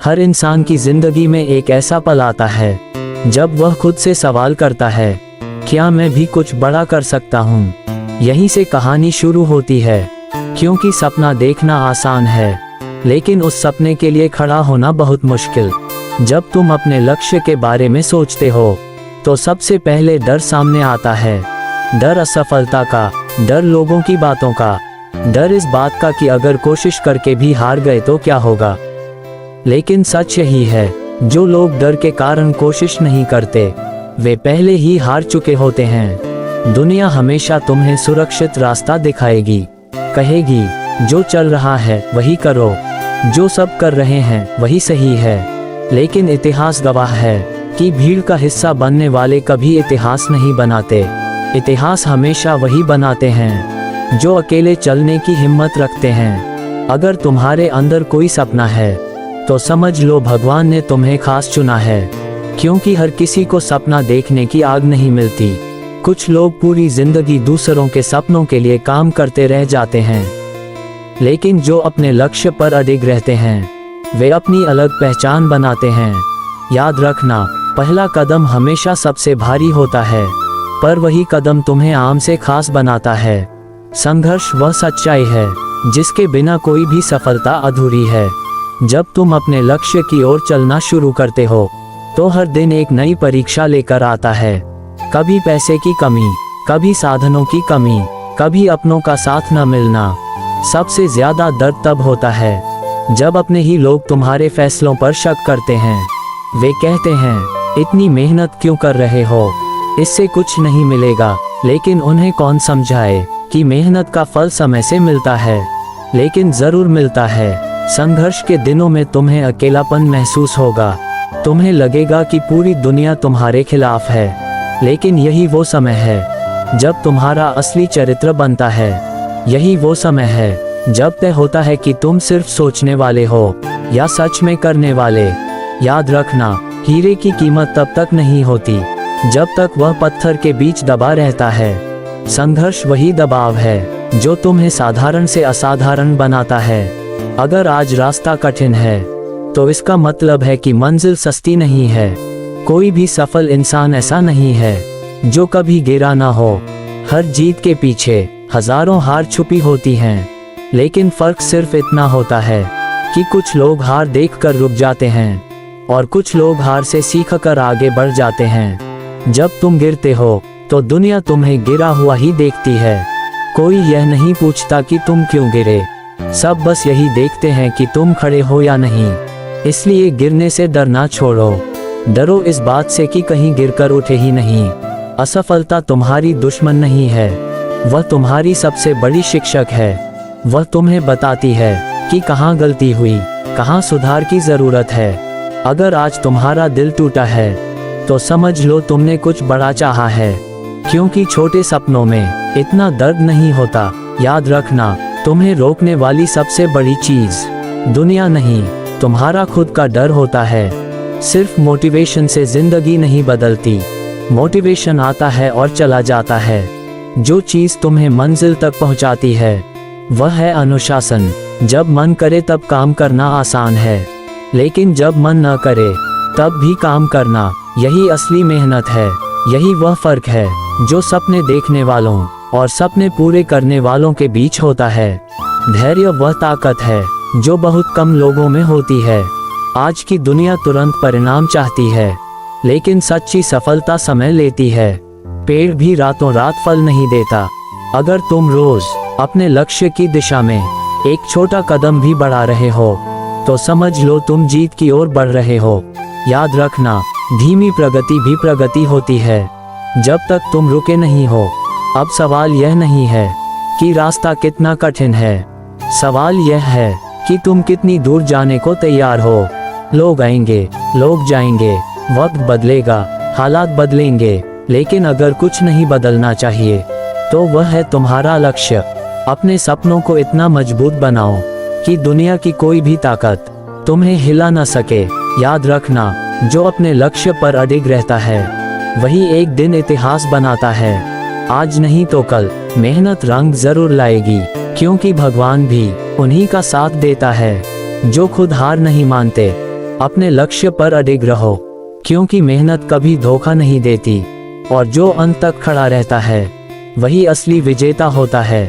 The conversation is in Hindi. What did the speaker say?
हर इंसान की जिंदगी में एक ऐसा पल आता है जब वह खुद से सवाल करता है, क्या मैं भी कुछ बड़ा कर सकता हूँ। यहीं से कहानी शुरू होती है, क्योंकि सपना देखना आसान है, लेकिन उस सपने के लिए खड़ा होना बहुत मुश्किल। जब तुम अपने लक्ष्य के बारे में सोचते हो तो सबसे पहले डर सामने आता है। डर असफलता का, डर लोगों की बातों का, डर इस बात का कि अगर कोशिश करके भी हार गए तो क्या होगा। लेकिन सच यही है, जो लोग डर के कारण कोशिश नहीं करते वे पहले ही हार चुके होते हैं। दुनिया हमेशा तुम्हें सुरक्षित रास्ता दिखाएगी, कहेगी जो चल रहा है वही करो, जो सब कर रहे हैं वही सही है। लेकिन इतिहास गवाह है कि भीड़ का हिस्सा बनने वाले कभी इतिहास नहीं बनाते। इतिहास हमेशा वही बनाते हैं जो अकेले चलने की हिम्मत रखते हैं। अगर तुम्हारे अंदर कोई सपना है तो समझ लो भगवान ने तुम्हें खास चुना है, क्योंकि हर किसी को सपना देखने की आग नहीं मिलती। कुछ लोग पूरी जिंदगी दूसरों के सपनों के लिए काम करते रह जाते हैं, लेकिन जो अपने लक्ष्य पर अडिग रहते हैं वे अपनी अलग पहचान बनाते हैं। याद रखना, पहला कदम हमेशा सबसे भारी होता है, पर वही कदम तुम्हें आम से खास बनाता है। संघर्ष वह सच्चाई है जिसके बिना कोई भी सफलता अधूरी है। जब तुम अपने लक्ष्य की ओर चलना शुरू करते हो तो हर दिन एक नई परीक्षा लेकर आता है। कभी पैसे की कमी, कभी साधनों की कमी, कभी अपनों का साथ न मिलना। सबसे ज्यादा दर्द तब होता है जब अपने ही लोग तुम्हारे फैसलों पर शक करते हैं। वे कहते हैं, इतनी मेहनत क्यों कर रहे हो, इससे कुछ नहीं मिलेगा। लेकिन उन्हें कौन समझाए कि मेहनत का फल समय से मिलता है, लेकिन जरूर मिलता है। संघर्ष के दिनों में तुम्हें अकेलापन महसूस होगा, तुम्हें लगेगा कि पूरी दुनिया तुम्हारे खिलाफ है। लेकिन यही वो समय है जब तुम्हारा असली चरित्र बनता है। यही वो समय है जब तय होता है कि तुम सिर्फ सोचने वाले हो या सच में करने वाले। याद रखना, हीरे की कीमत तब तक नहीं होती जब तक वह पत्थर के बीच दबा रहता है। संघर्ष वही दबाव है जो तुम्हें साधारण से असाधारण बनाता है। अगर आज रास्ता कठिन है तो इसका मतलब है कि मंजिल सस्ती नहीं है। कोई भी सफल इंसान ऐसा नहीं है जो कभी गिरा ना हो। हर जीत के पीछे हजारों हार छुपी होती हैं, लेकिन फर्क सिर्फ इतना होता है कि कुछ लोग हार देखकर रुक जाते हैं और कुछ लोग हार से सीखकर आगे बढ़ जाते हैं। जब तुम गिरते हो तो दुनिया तुम्हें गिरा हुआ ही देखती है। कोई यह नहीं पूछता कि तुम क्यों गिरे, सब बस यही देखते हैं कि तुम खड़े हो या नहीं। इसलिए गिरने से डरना छोड़ो, डरो इस बात से कि कहीं गिरकर उठे ही नहीं। असफलता तुम्हारी दुश्मन नहीं है, वह तुम्हारी सबसे बड़ी शिक्षक है। वह तुम्हें बताती है कि कहाँ गलती हुई, कहाँ सुधार की जरूरत है। अगर आज तुम्हारा दिल टूटा है तो समझ लो तुमने कुछ बड़ा चाहा है, क्योंकि छोटे सपनों में इतना दर्द नहीं होता। याद रखना, तुम्हें रोकने वाली सबसे बड़ी चीज दुनिया नहीं, तुम्हारा खुद का डर होता है। सिर्फ मोटिवेशन से जिंदगी नहीं बदलती, मोटिवेशन आता है और चला जाता है। जो चीज तुम्हें मंजिल तक पहुंचाती है वह है अनुशासन। जब मन करे तब काम करना आसान है, लेकिन जब मन न करे तब भी काम करना, यही असली मेहनत है। यही वह फर्क है जो सपने देखने वालों और सपने पूरे करने वालों के बीच होता है। धैर्य वह ताकत है जो बहुत कम लोगों में होती है। आज की दुनिया तुरंत परिणाम चाहती है, लेकिन सच्ची सफलता समय लेती है। पेड़ भी रातों रात फल नहीं देता। अगर तुम रोज अपने लक्ष्य की दिशा में एक छोटा कदम भी बढ़ा रहे हो तो समझ लो तुम जीत की ओर बढ़ रहे हो। याद रखना, धीमी प्रगति भी प्रगति होती है जब तक तुम रुके नहीं हो। अब सवाल यह नहीं है कि रास्ता कितना कठिन है, सवाल यह है कि तुम कितनी दूर जाने को तैयार हो। लोग आएंगे, लोग जाएंगे, वक्त बदलेगा, हालात बदलेंगे, लेकिन अगर कुछ नहीं बदलना चाहिए तो वह है तुम्हारा लक्ष्य। अपने सपनों को इतना मजबूत बनाओ कि दुनिया की कोई भी ताकत तुम्हें हिला न सके। याद रखना, जो अपने लक्ष्य पर अडिग रहता है वही एक दिन इतिहास बनाता है। आज नहीं तो कल मेहनत रंग जरूर लाएगी, क्योंकि भगवान भी उन्हीं का साथ देता है जो खुद हार नहीं मानते। अपने लक्ष्य पर अडिग रहो, क्योंकि मेहनत कभी धोखा नहीं देती और जो अंत तक खड़ा रहता है वही असली विजेता होता है।